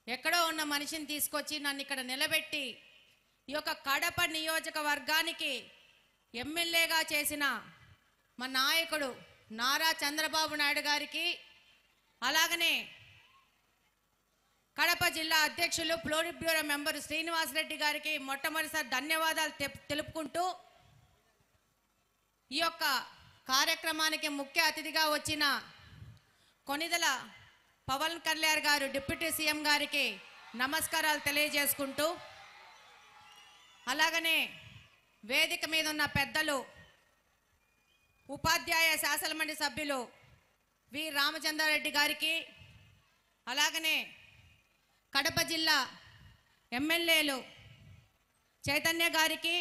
ఎక్కడో ఉన్న మనిషిని తీసుకొచ్చి నన్ను ఇక్కడ నిలబెట్టి ఈ యొక్క కడప నియోజకవర్గానికి ఎమ్మెల్యేగా చేసిన మా నాయకుడు నారా చంద్రబాబు నాయుడు గారికి, అలాగనే కడప జిల్లా అధ్యక్షులు పోలిట్ బ్యూరో మెంబర్ శ్రీనివాసరెడ్డి గారికి మొట్టమొదటిసారి ధన్యవాదాలు తెలుపుకుంటూ, ఈ యొక్క కార్యక్రమానికి ముఖ్య అతిథిగా వచ్చిన కొనిదెల పవన్ కళ్యాణ్ గారు డిప్యూటీ సీఎం గారికి నమస్కారాలు తెలియజేసుకుంటూ, అలాగనే వేదిక మీద ఉన్న పెద్దలు ఉపాధ్యాయ శాసనమండలి సభ్యులు వి రామచంద్రారెడ్డి గారికి, అలాగనే కడప జిల్లా ఎమ్మెల్యేలు చైతన్య గారికి,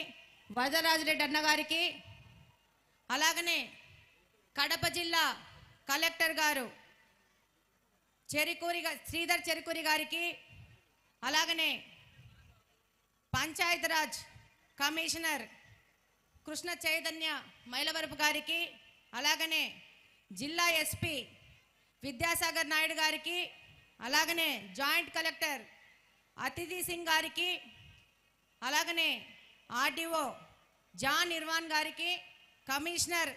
వరదరాజరెడ్డి అన్న గారికి, అలాగనే కడప జిల్లా కలెక్టర్ గారు శ్రీధర్ చెరుకూరి గారికి, అలాగనే పంచాయతీరాజ్ కమిషనర్ కృష్ణ చైతన్య మైలవరపు గారికి, అలాగనే జిల్లా ఎస్పీ విద్యాసాగర్ నాయుడు గారికి, అలాగనే జాయింట్ కలెక్టర్ అతిథి సింగ్ గారికి, అలాగనే ఆర్డీఓ జాన్ ఇర్వాన్ గారికి, కమిషనర్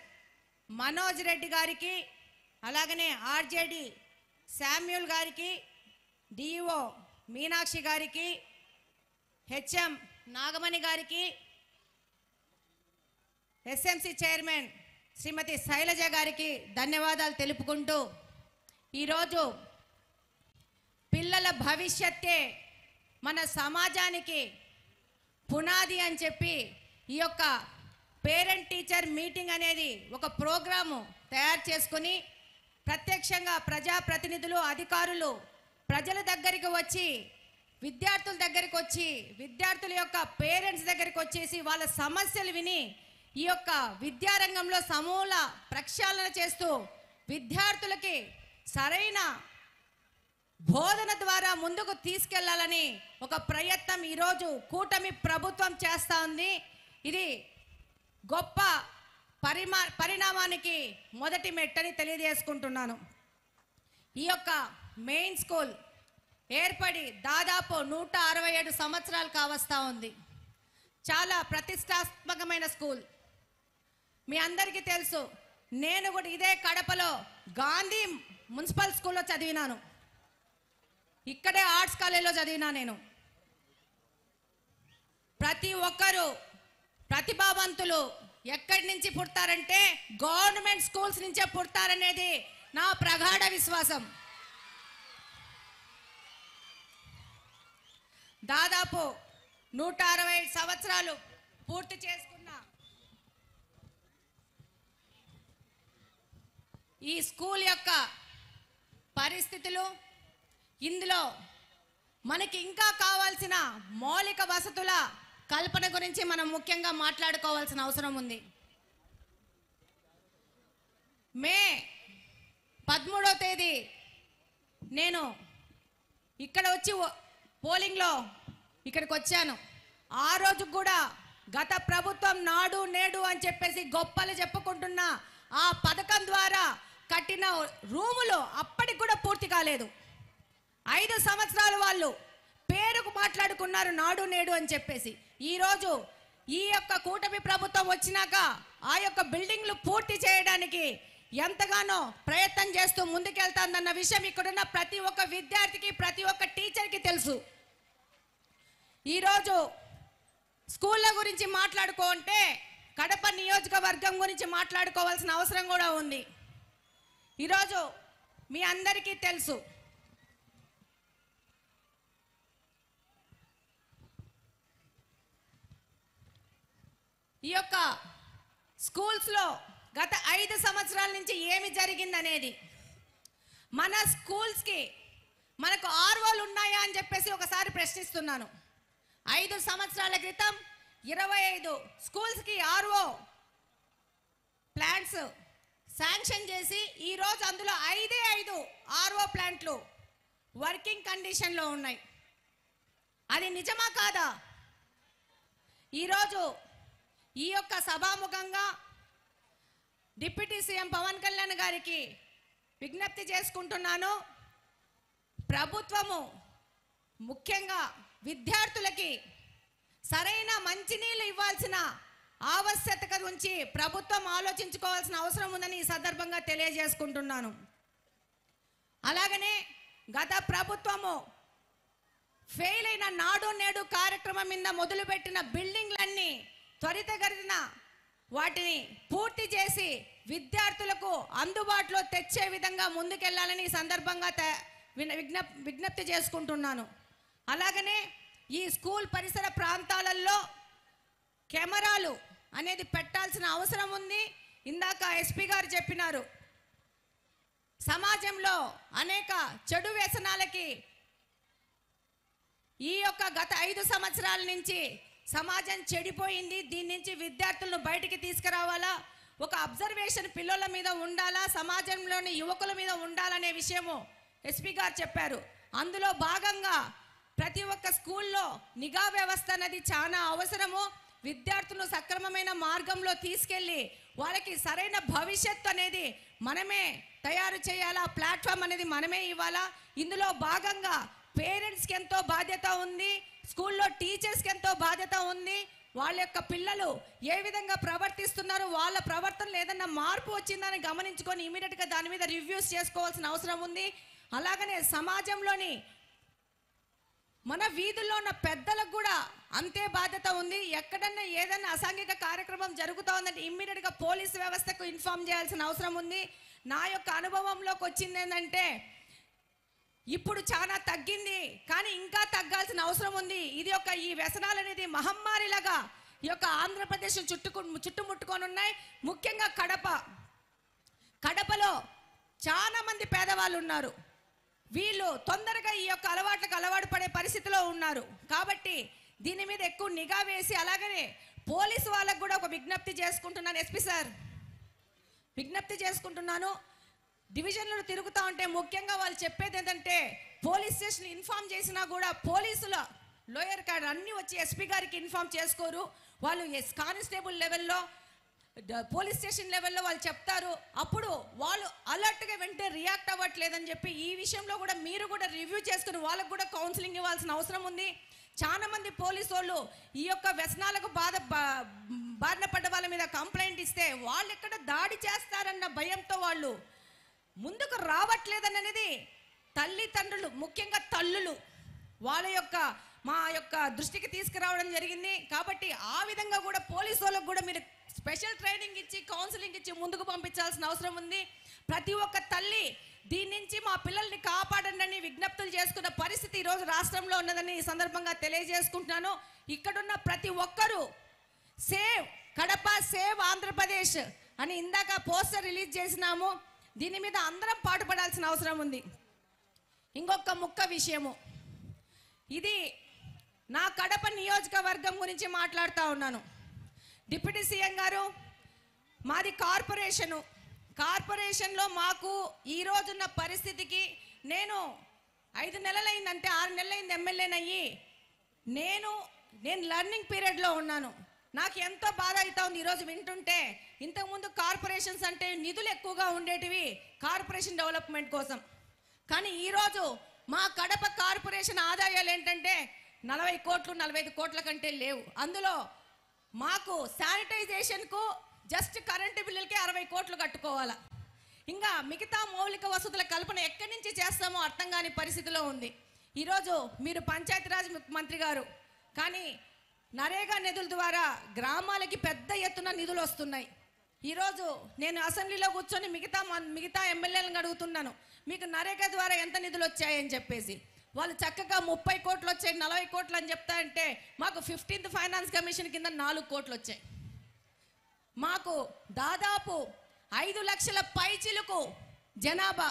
మనోజ్ రెడ్డి గారికి, అలాగనే ఆర్జేడి శామ్యూల్ గారికి, డిఈఓ మీనాక్షి గారికి, హెచ్ఎం నాగమణి గారికి, ఎస్ఎంసి చైర్మన్ శ్రీమతి శైలజ గారికి ధన్యవాదాలు తెలుపుకుంటూ, ఈరోజు పిల్లల భవిష్యత్తే మన సమాజానికి పునాది అని చెప్పి ఈ యొక్క పేరెంట్ టీచర్ మీటింగ్ అనేది ఒక ప్రోగ్రాము తయారు చేసుకుని ప్రత్యక్షంగా ప్రజాప్రతినిధులు, అధికారులు ప్రజల దగ్గరికి వచ్చి, విద్యార్థుల దగ్గరికి వచ్చి, విద్యార్థుల యొక్క పేరెంట్స్ దగ్గరికి వచ్చేసి వాళ్ళ సమస్యలు విని ఈ యొక్క విద్యారంగంలో సమూల ప్రక్షాళన చేస్తూ విద్యార్థులకి సరైన బోధన ద్వారా ముందుకు తీసుకెళ్లాలని ఒక ప్రయత్నం ఈరోజు కూటమి ప్రభుత్వం చేస్తూ ఉంది. ఇది గొప్ప పరిణామానికి మొదటి మెట్టని తెలియజేసుకుంటున్నాను. ఈ యొక్క మెయిన్ స్కూల్ ఏర్పడి దాదాపు 167 సంవత్సరాలు కావస్తా ఉంది. చాలా ప్రతిష్టాత్మకమైన స్కూల్. మీ అందరికీ తెలుసు, నేను కూడా ఇదే కడపలో గాంధీ మున్సిపల్ స్కూల్లో చదివినాను. ఇక్కడే ఆర్ట్స్ కాలేజ్లో చదివినా నేను. ప్రతి ఒక్కరూ ప్రతిభావంతులు ఎక్కడి నుంచి పుడతారంటే గవర్నమెంట్ స్కూల్స్ నుంచే పుడతారనేది నా ప్రగాఢ విశ్వాసం. దాదాపు 160 సంవత్సరాలు పూర్తి చేసుకున్న ఈ స్కూల్ యొక్క పరిస్థితులు, ఇందులో మనకి ఇంకా కావాల్సిన మౌలిక వసతుల కల్పన గురించి మనం ముఖ్యంగా మాట్లాడుకోవాల్సిన అవసరం ఉంది. మే 13వ తేదీ నేను ఇక్కడ వచ్చి పోలింగ్లో ఇక్కడికి వచ్చాను. ఆ రోజు కూడా గత ప్రభుత్వం నాడు నేడు అని చెప్పేసి గొప్పలు చెప్పుకుంటున్న ఆ పథకం ద్వారా కట్టిన రూములు అప్పటికి కూడా పూర్తి కాలేదు. 5 సంవత్సరాలు వాళ్ళు పేరుకు మాట్లాడుకున్నారు నాడు నేడు అని చెప్పేసి. ఈరోజు ఈ యొక్క కూటమి ప్రభుత్వం వచ్చినాక ఆ యొక్క బిల్డింగ్లు పూర్తి చేయడానికి ఎంతగానో ప్రయత్నం చేస్తూ ముందుకెళ్తాందన్న విషయం ఇక్కడున్న ప్రతి ఒక్క విద్యార్థికి, ప్రతి ఒక్క టీచర్కి తెలుసు. ఈరోజు స్కూళ్ళ గురించి మాట్లాడుకుంటే కడప నియోజకవర్గం గురించి మాట్లాడుకోవాల్సిన అవసరం కూడా ఉంది. ఈరోజు మీ అందరికీ తెలుసు, ఈ యొక్క స్కూల్స్లో గత 5 సంవత్సరాల నుంచి ఏమి జరిగిందనేది. మన స్కూల్స్కి మనకు ఆర్ఓలు ఉన్నాయా అని చెప్పేసి ఒకసారి ప్రశ్నిస్తున్నాను. 5 సంవత్సరాల క్రితం 25 స్కూల్స్కి ఆర్ఓ ప్లాంట్స్ శాంక్షన్ చేసి ఈరోజు అందులో 5 ఆర్ఓ ప్లాంట్లు వర్కింగ్ కండిషన్లో ఉన్నాయి. అది నిజమా కాదా? ఈరోజు ఈ యొక్క సభాముఖంగా డిప్యూటీ సీఎం పవన్ కళ్యాణ్ గారికి విజ్ఞప్తి చేసుకుంటున్నాను. ప్రభుత్వము ముఖ్యంగా విద్యార్థులకి సరైన మంచినీళ్ళు ఇవ్వాల్సిన ఆవశ్యకత గురించి ప్రభుత్వం ఆలోచించుకోవాల్సిన అవసరం ఉందని ఈ సందర్భంగా తెలియజేసుకుంటున్నాను. అలాగనే గత ప్రభుత్వము ఫెయిల్ అయిన నాడు నేడు కార్యక్రమం మీద మొదలుపెట్టిన బిల్డింగ్లన్నీ త్వరితగతిన వాటిని పూర్తి చేసి విద్యార్థులకు అందుబాటులో తెచ్చే విధంగా ముందుకెళ్లాలని ఈ సందర్భంగా విజ్ఞప్తి చేసుకుంటున్నాను. అలాగనే ఈ స్కూల్ పరిసర ప్రాంతాలలో కెమెరాలు అనేది పెట్టాల్సిన అవసరం ఉంది. ఇందాక ఎస్పీ గారు చెప్పినారు, సమాజంలో అనేక చెడు వ్యసనాలకి ఈ యొక్క గత 5 సంవత్సరాల నుంచి సమాజం చెడిపోయింది. దీని నుంచి విద్యార్థులను బయటికి తీసుకురావాలా, ఒక అబ్జర్వేషన్ పిల్లల మీద ఉండాలా, సమాజంలోని యువకుల మీద ఉండాలనే విషయము ఎస్పీ గారు చెప్పారు. అందులో భాగంగా ప్రతి ఒక్క స్కూల్లో నిఘా వ్యవస్థ అనేది చాలా అవసరము. విద్యార్థులను సక్రమమైన మార్గంలో తీసుకెళ్ళి వాళ్ళకి సరైన భవిష్యత్తు అనేది మనమే తయారు చేయాలా, ప్లాట్ఫామ్ అనేది మనమే ఇవ్వాలా. ఇందులో భాగంగా పేరెంట్స్కి ఎంతో బాధ్యత ఉంది, స్కూల్లో టీచర్స్కి ఎంతో బాధ్యత ఉంది. వాళ్ళ యొక్క పిల్లలు ఏ విధంగా ప్రవర్తిస్తున్నారు, వాళ్ళ ప్రవర్తనలో ఏదన్నా మార్పు వచ్చిందని గమనించుకొని ఇమీడియట్గా దాని మీద రివ్యూస్ చేసుకోవాల్సిన అవసరం ఉంది. అలాగనే సమాజంలోని మన వీధుల్లో ఉన్న పెద్దలకు కూడా అంతే బాధ్యత ఉంది. ఎక్కడన్నా ఏదన్నా అసాంఘిక కార్యక్రమం జరుగుతూ ఉందంటే ఇమ్మీడియట్గా పోలీసు వ్యవస్థకు ఇన్ఫార్మ్ చేయాల్సిన అవసరం ఉంది. నా యొక్క అనుభవంలోకి వచ్చింది ఏంటంటే ఇప్పుడు చాలా తగ్గింది, కానీ ఇంకా తగ్గాల్సిన అవసరం ఉంది. ఇది ఒక ఈ వ్యసనాలు అనేది మహమ్మారిలాగా ఈ యొక్క ఆంధ్రప్రదేశ్ చుట్టుముట్టుకొని ఉన్నాయి. ముఖ్యంగా కడపలో చాలా మంది పేదవాళ్ళు ఉన్నారు. వీళ్ళు తొందరగా ఈ యొక్క అలవాట్లకు అలవాటు పడే పరిస్థితిలో ఉన్నారు. కాబట్టి దీని మీద ఎక్కువ నిఘా వేసి, అలాగనే పోలీసు వాళ్ళకు కూడా ఒక విజ్ఞప్తి చేసుకుంటున్నాను. ఎస్పీ సార్, విజ్ఞప్తి చేసుకుంటున్నాను. డివిజన్లు తిరుగుతూ ఉంటే ముఖ్యంగా వాళ్ళు చెప్పేది ఏంటంటే పోలీస్ స్టేషన్ ఇన్ఫార్మ్ చేసినా కూడా పోలీసుల లోయర్ కార్డ్ అన్నీ వచ్చి ఎస్పీ గారికి ఇన్ఫార్మ్ చేసుకోరు. వాళ్ళు కానిస్టేబుల్ లెవెల్లో, పోలీస్ స్టేషన్ లెవెల్లో వాళ్ళు చెప్తారు. అప్పుడు వాళ్ళు అలర్ట్గా వెంటనే రియాక్ట్ అవ్వట్లేదని చెప్పి ఈ విషయంలో కూడా మీరు కూడా రివ్యూ చేసుకుని వాళ్ళకు కూడా కౌన్సిలింగ్ ఇవ్వాల్సిన అవసరం ఉంది. చాలా మంది పోలీసు వాళ్ళు ఈ యొక్క వ్యసనాలకు బారిన పడ్డ వాళ్ళ మీద కంప్లైంట్ ఇస్తే వాళ్ళు ఎక్కడ దాడి చేస్తారన్న భయంతో వాళ్ళు ముందుకు రావట్లేదనేది తల్లిదండ్రులు, ముఖ్యంగా తల్లులు మా యొక్క దృష్టికి తీసుకురావడం జరిగింది. కాబట్టి ఆ విధంగా కూడా పోలీసు వాళ్ళకు కూడా మీరు స్పెషల్ ట్రైనింగ్ ఇచ్చి కౌన్సిలింగ్ ఇచ్చి ముందుకు పంపించాల్సిన అవసరం ఉంది. ప్రతి ఒక్క తల్లి దీని నుంచి మా పిల్లల్ని కాపాడండి అని విజ్ఞప్తులు చేసుకున్న పరిస్థితి ఈరోజు రాష్ట్రంలో ఉన్నదని ఈ సందర్భంగా తెలియజేసుకుంటున్నాను. ఇక్కడున్న ప్రతి ఒక్కరూ సేవ్ కడప, సేవ్ ఆంధ్రప్రదేశ్ అని ఇందాక పోస్టర్ రిలీజ్ చేసినాము. దీని మీద అందరం పాటుపడాల్సిన అవసరం ఉంది. ఇంకొక ముఖ్య విషయము, ఇది నా కడప నియోజకవర్గం గురించి మాట్లాడుతూ ఉన్నాను. డిప్యూటీ సీఎం గారు, మాది కార్పొరేషన్లో మాకు ఈ రోజున్న పరిస్థితికి నేను 5 నెలలైందంటే 6 నెలలైంది ఎమ్మెల్యేనయ్యి. నేను లర్నింగ్ పీరియడ్లో ఉన్నాను. నాకు ఎంతో బాధ అవుతా ఉంది ఈరోజు వింటుంటే. ఇంతకుముందు కార్పొరేషన్స్ అంటే నిధులు ఎక్కువగా ఉండేటివి కార్పొరేషన్ డెవలప్మెంట్ కోసం. కానీ ఈరోజు మా కడప కార్పొరేషన్ ఆదాయాలు ఏంటంటే 40 కోట్లు 45 కోట్ల కంటే లేవు. అందులో మాకు శానిటైజేషన్కు జస్ట్ కరెంటు బిల్లులకి 60 కోట్లు కట్టుకోవాలా. ఇంకా మిగతా మౌలిక వసతుల కల్పన ఎక్కడి నుంచి చేస్తామో అర్థం కాని పరిస్థితిలో ఉంది. ఈరోజు మీరు పంచాయతీరాజ్ మంత్రి గారు, కానీ నరేగా నిధుల ద్వారా గ్రామాలకి పెద్ద ఎత్తున నిధులు వస్తున్నాయి. ఈరోజు నేను అసెంబ్లీలో కూర్చొని మిగతా ఎమ్మెల్యేలను అడుగుతున్నాను, మీకు నరేగా ద్వారా ఎంత నిధులు వచ్చాయని చెప్పేసి. వాళ్ళు చక్కగా 30 కోట్లు వచ్చాయి, 40 కోట్లు అని చెప్తా అంటే మాకు 15th ఫైనాన్స్ కమిషన్ కింద 4 కోట్లు వచ్చాయి. మాకు దాదాపు 5 లక్షల పైచిలుకు జనాభా,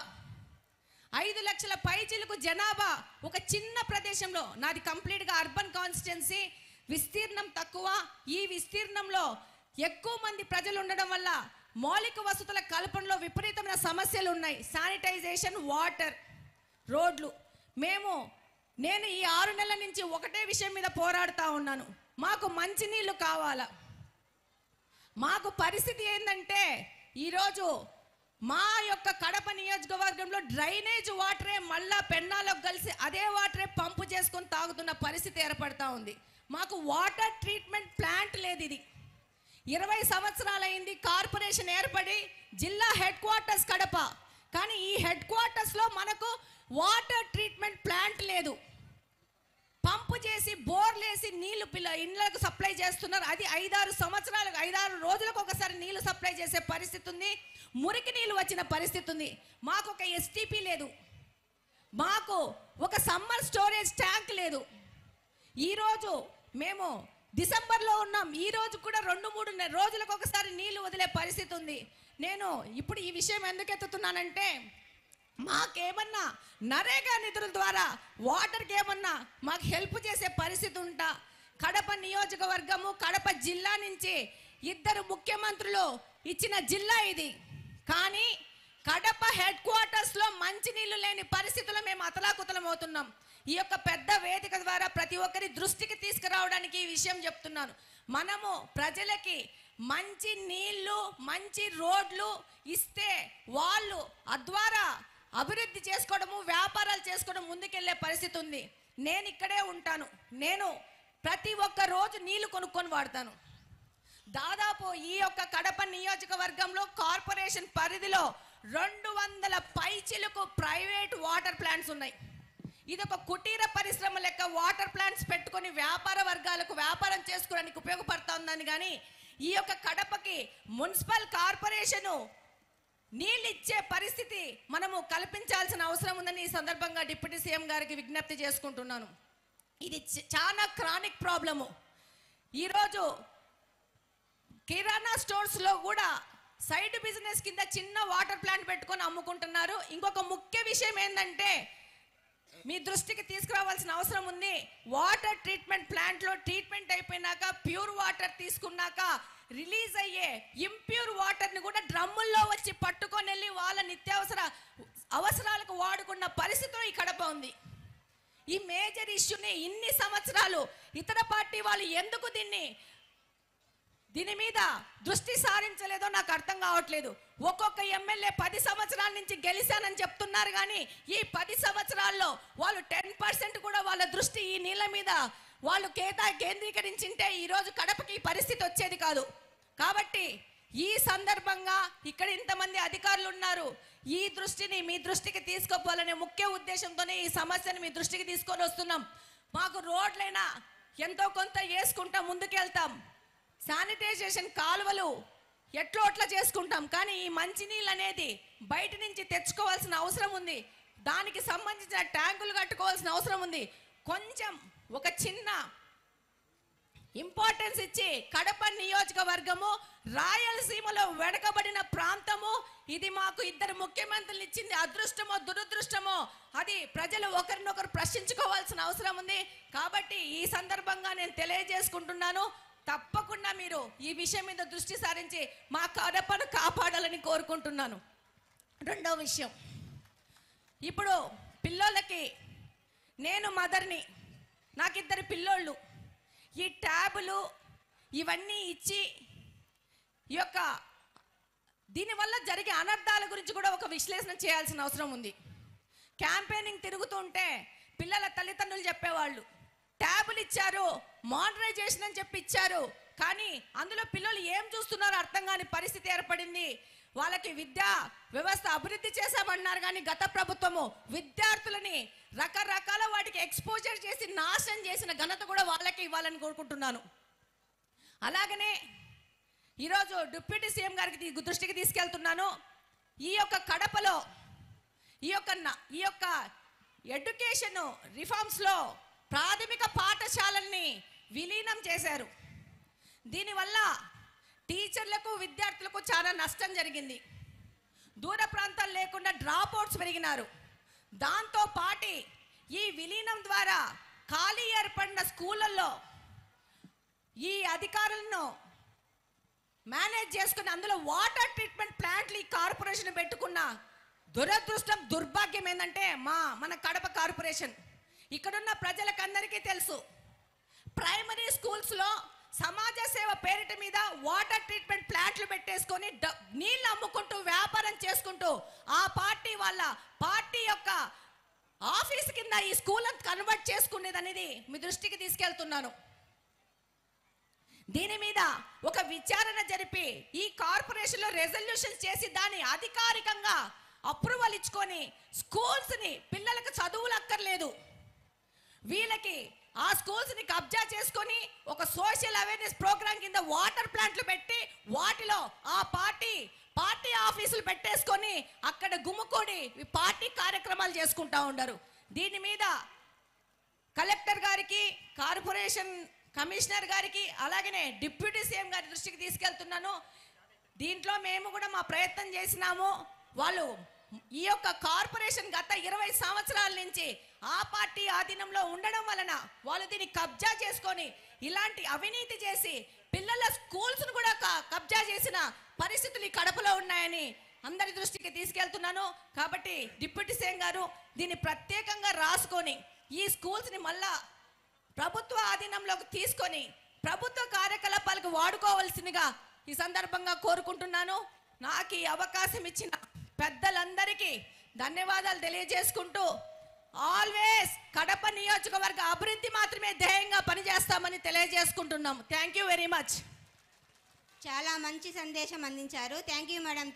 5 లక్షల పైచిలుకు జనాభా ఒక చిన్న ప్రదేశంలో. నాది కంప్లీట్గా అర్బన్ కాన్స్టిట్యున్సీ, విస్తీర్ణం తక్కువ. ఈ విస్తీర్ణంలో ఎక్కువ మంది ప్రజలు ఉండడం వల్ల మౌలిక వసతుల కల్పనలో విపరీతమైన సమస్యలు ఉన్నాయి. శానిటైజేషన్, వాటర్, రోడ్లు. నేను ఈ 6 నెలల నుంచి ఒకటే విషయం మీద పోరాడుతూ ఉన్నాను. మాకు మంచినీళ్ళు కావాలా. మాకు పరిస్థితి ఏంటంటే ఈరోజు మా యొక్క కడప నియోజకవర్గంలో డ్రైనేజ్ వాటరే మళ్ళా పెన్నాలోకి కలిసి అదే వాటరే పంపు చేసుకొని తాగుతున్న పరిస్థితి ఏర్పడతా ఉంది. మాకు వాటర్ ట్రీట్మెంట్ ప్లాంట్ లేదు. ఇది 20 సంవత్సరాలైంది కార్పొరేషన్ ఏర్పడి, జిల్లా హెడ్ క్వార్టర్స్ కడప. కానీ ఈ హెడ్ క్వార్టర్స్లో మనకు వాటర్ ట్రీట్మెంట్ ప్లాంట్ లేదు. పంపు చేసి బోర్లేసి నీళ్లు ఇళ్ళకు సప్లై చేస్తున్నారు. అది 5-6 రోజులకు ఒకసారి నీళ్లు సప్లై చేసే పరిస్థితి ఉంది. మురికి నీళ్ళు వచ్చిన పరిస్థితి ఉంది. మాకు ఒక ఎస్టీపీ లేదు. మాకు ఒక సమ్మర్ స్టోరేజ్ ట్యాంక్ లేదు. ఈరోజు మేము డిసెంబర్లో ఉన్నాం. ఈ రోజు కూడా 2-3 రోజులకు ఒకసారి నీళ్లు వదిలే పరిస్థితి ఉంది. నేను ఇప్పుడు ఈ విషయం ఎందుకు ఎత్తుతున్నానంటే, మాకేమన్నా నరేగా నిధుల ద్వారా వాటర్కి ఏమన్నా మాకు హెల్ప్ చేసే పరిస్థితి ఉంటా. కడప నియోజకవర్గము, కడప జిల్లా నుంచి 2 ముఖ్యమంత్రులు ఇచ్చిన జిల్లా ఇది. కానీ కడప హెడ్ క్వార్టర్స్లో మంచినీళ్ళు లేని పరిస్థితుల్లో మేము అతలాకుతలం అవుతున్నాం. ఈ యొక్క పెద్ద వేదిక ద్వారా ప్రతి ఒక్కరి దృష్టికి తీసుకురావడానికి ఈ విషయం చెప్తున్నాను. మనము ప్రజలకి మంచి నీళ్లు, మంచి రోడ్లు ఇస్తే వాళ్ళు అద్వారా అభివృద్ధి చేసుకోవడము, వ్యాపారాలు చేసుకోవడం ముందుకెళ్లే పరిస్థితి ఉంది. నేను ఇక్కడే ఉంటాను. నేను ప్రతి ఒక్క రోజు నీళ్లు కొనుక్కొని వాడతాను. దాదాపు ఈ యొక్క కడప నియోజకవర్గంలో కార్పొరేషన్ పరిధిలో 200 పైచిలకు ప్రైవేట్ వాటర్ ప్లాంట్స్ ఉన్నాయి. ఇది ఒక కుటీర పరిశ్రమ లెక్క వాటర్ ప్లాంట్స్ పెట్టుకొని వ్యాపార వర్గాలకు వ్యాపారం చేసుకోవడానికి ఉపయోగపడుతుందని. కానీ ఈ యొక్క కడపకి మున్సిపల్ కార్పొరేషను నీళ్ళు ఇచ్చే పరిస్థితి మనము కల్పించాల్సిన అవసరం ఉందని ఈ సందర్భంగా డిప్యూటీ సీఎం గారికి విజ్ఞప్తి చేసుకుంటున్నాను. ఇది చాలా క్రానిక్ ప్రాబ్లము. ఈరోజు కిరాణా స్టోర్స్లో కూడా సైడ్ బిజినెస్ కింద చిన్న వాటర్ ప్లాంట్ పెట్టుకొని అమ్ముకుంటున్నారు. ఇంకొక ముఖ్య విషయం ఏంటంటే, మీ దృష్టికి తీసుకురావాల్సిన అవసరం ఉంది. వాటర్ ట్రీట్మెంట్ ప్లాంట్లో ట్రీట్మెంట్ అయిపోయినాక ప్యూర్ వాటర్ తీసుకున్నాక రిలీజ్ అయ్యే ఇంప్యూర్ వాటర్ని కూడా డ్రమ్ముల్లో వచ్చి పట్టుకొని వెళ్ళి వాళ్ళ నిత్యావసర అవసరాలకు వాడుకున్న పరిస్థితిలో ఈ కడప ఉంది. ఈ మేజర్ ఇష్యూని ఇన్ని సంవత్సరాలు ఇతర పార్టీ వాళ్ళు ఎందుకు దీని మీద దృష్టి సారించలేదో నాకు అర్థం కావట్లేదు. ఒక్కొక్క ఎమ్మెల్యే 10 సంవత్సరాల నుంచి గెలిచానని చెప్తున్నారు. కానీ ఈ 10 సంవత్సరాల్లో వాళ్ళు 10% కూడా వాళ్ళ దృష్టి ఈ నీళ్ళ మీద వాళ్ళు కేంద్రీకరించింటే ఈరోజు కడపకి పరిస్థితి వచ్చేది కాదు. కాబట్టి ఈ సందర్భంగా ఇక్కడ ఇంతమంది అధికారులు ఉన్నారు. ఈ దృష్టిని మీ దృష్టికి తీసుకోవాలనే ముఖ్య ఉద్దేశంతోనే ఈ సమస్యను మీ దృష్టికి తీసుకొని వస్తున్నాం. మాకు రోడ్లైనా ఎంతో కొంత వేసుకుంటాం, ముందుకెళ్తాం. శానిటైజేషన్ కాలువలు ఎట్లో అట్లా చేసుకుంటాం. కానీ ఈ మంచినీళ్ళు అనేది బయట నుంచి తెచ్చుకోవాల్సిన అవసరం ఉంది. దానికి సంబంధించిన ట్యాంకులు కట్టుకోవాల్సిన అవసరం ఉంది. కొంచెం ఒక చిన్న ఇంపార్టెన్స్ ఇచ్చి కడప నియోజకవర్గము రాయలసీమలో వెనకబడిన ప్రాంతము. ఇది మాకు 2 ముఖ్యమంత్రులు ఇచ్చింది అదృష్టమో దురదృష్టమో అది ప్రజలు ఒకరినొకరు ప్రశ్నించుకోవాల్సిన అవసరం ఉంది. కాబట్టి ఈ సందర్భంగా నేను తెలియజేసుకుంటున్నాను, తప్పకుండా మీరు ఈ విషయం మీద దృష్టి సారించి మా కడపను కాపాడాలని కోరుకుంటున్నాను. రెండో విషయం, ఇప్పుడు పిల్లోళ్ళకి నేను మదర్ని, నాకు 2 పిల్లోళ్ళు. ఈ ట్యాబులు ఇవన్నీ ఇచ్చి ఈ యొక్క దీనివల్ల జరిగే అనర్థాల గురించి కూడా ఒక విశ్లేషణ చేయాల్సిన అవసరం ఉంది. క్యాంపెయినింగ్ తిరుగుతుంటే పిల్లల తల్లిదండ్రులు చెప్పేవాళ్ళు ట్యాబులు ఇచ్చారు, మోడరైజేషన్ అని చెప్పి ఇచ్చారు. కానీ అందులో పిల్లలు ఏం చూస్తున్నారో అర్థం కాని పరిస్థితి ఏర్పడింది. వాళ్ళకి విద్యా వ్యవస్థ అభివృద్ధి చేశామన్నారు కానీ గత ప్రభుత్వము విద్యార్థులని రకరకాల వాటికి ఎక్స్పోజర్ చేసి నాశనం చేసిన ఘనత కూడా వాళ్ళకి ఇవ్వాలని కోరుకుంటున్నాను. అలాగనే ఈరోజు డిప్యూటీ సీఎం గారికి దృష్టికి తీసుకెళ్తున్నాను. ఈ యొక్క కడపలో ఈ యొక్క ఎడ్యుకేషన్ రిఫార్మ్స్లో ప్రాథమిక పాఠశాలల్ని విలీనం చేశారు. దీనివల్ల టీచర్లకు విద్యార్థులకు చాలా నష్టం జరిగింది. దూర ప్రాంతాలు లేకుండా డ్రాప్ అవుట్స్ పెరిగినారు. దాంతో పాటు ఈ విలీనం ద్వారా ఖాళీ ఏర్పడిన స్కూళ్ళల్లో ఈ అధికారులను మేనేజ్ చేసుకుని అందులో వాటర్ ట్రీట్మెంట్ ప్లాంట్లు ఈ కార్పొరేషన్ పెట్టుకున్న దురదృష్టం దుర్భాగ్యం ఏంటంటే మన కడప కార్పొరేషన్ ఇక్కడున్న ప్రజలకందరికీ తెలుసు. ప్రైమరీ స్కూల్స్లో సమాజ సేవ పేరిట మీద వాటర్ ట్రీట్మెంట్ ప్లాంట్లు పెట్టేసుకొని నీళ్లు అమ్ముకుంటూ వ్యాపారం చేసుకుంటూ ఆ పార్టీ వాళ్ళ పార్టీ యొక్క ఆఫీస్ కింద ఈ స్కూల్ కన్వర్ట్ చేసుకునేది అనేది మీ దృష్టికి తీసుకెళ్తున్నాను. దీని మీద ఒక విచారణ జరిపి ఈ కార్పొరేషన్లో రెజల్యూషన్ చేసి దాన్ని అధికారికంగా అప్రూవల్ ఇచ్చుకొని స్కూల్స్ని పిల్లలకు చదువులు అక్కర్లేదు, వీళ్ళకి ఆ స్కూల్స్ని కబ్జా చేసుకొని ఒక సోషల్ అవేర్నెస్ ప్రోగ్రామ్ కింద వాటర్ ప్లాంట్లు పెట్టి వాటిలో ఆ పార్టీ ఆఫీసులు పెట్టేసుకొని అక్కడ గుమ్ముకొని పార్టీ కార్యక్రమాలు చేసుకుంటా ఉండరు. దీని మీద కలెక్టర్ గారికి, కార్పొరేషన్ కమిషనర్ గారికి, అలాగనే డిప్యూటీ సీఎం గారి దృష్టికి తీసుకెళ్తున్నాను. దీంట్లో మేము కూడా మా ప్రయత్నం చేసినాము. వాళ్ళు ఈ యొక్క కార్పొరేషన్ గత 20 సంవత్సరాల నుంచి ఆ పార్టీ ఆధీనంలో ఉండడం వలన వాళ్ళు దీన్ని కబ్జా చేసుకొని ఇలాంటి అవినీతి చేసి పిల్లల స్కూల్స్ను కూడా కబ్జా చేసిన పరిస్థితులు ఈ కడపలో ఉన్నాయని అందరి దృష్టికి తీసుకెళ్తున్నాను. కాబట్టి డిప్యూటీ సీఎం గారు దీన్ని ప్రత్యేకంగా రాసుకొని ఈ స్కూల్స్ని మళ్ళా ప్రభుత్వ ఆధీనంలోకి తీసుకొని ప్రభుత్వ కార్యకలాపాలకు వాడుకోవాల్సిందిగా ఈ సందర్భంగా కోరుకుంటున్నాను. నాకు ఈ అవకాశం ఇచ్చిన పెద్దలందరికీ ధన్యవాదాలు తెలియజేసుకుంటూ ఆల్వేస్ కడప నియోజకవర్గ అభివృద్ధి మాత్రమే ధ్యేయంగా పనిచేస్తామని తెలియజేసుకుంటున్నాం. Thank you very much. చాలా మంచి సందేశం అందించారు. Thank you madam.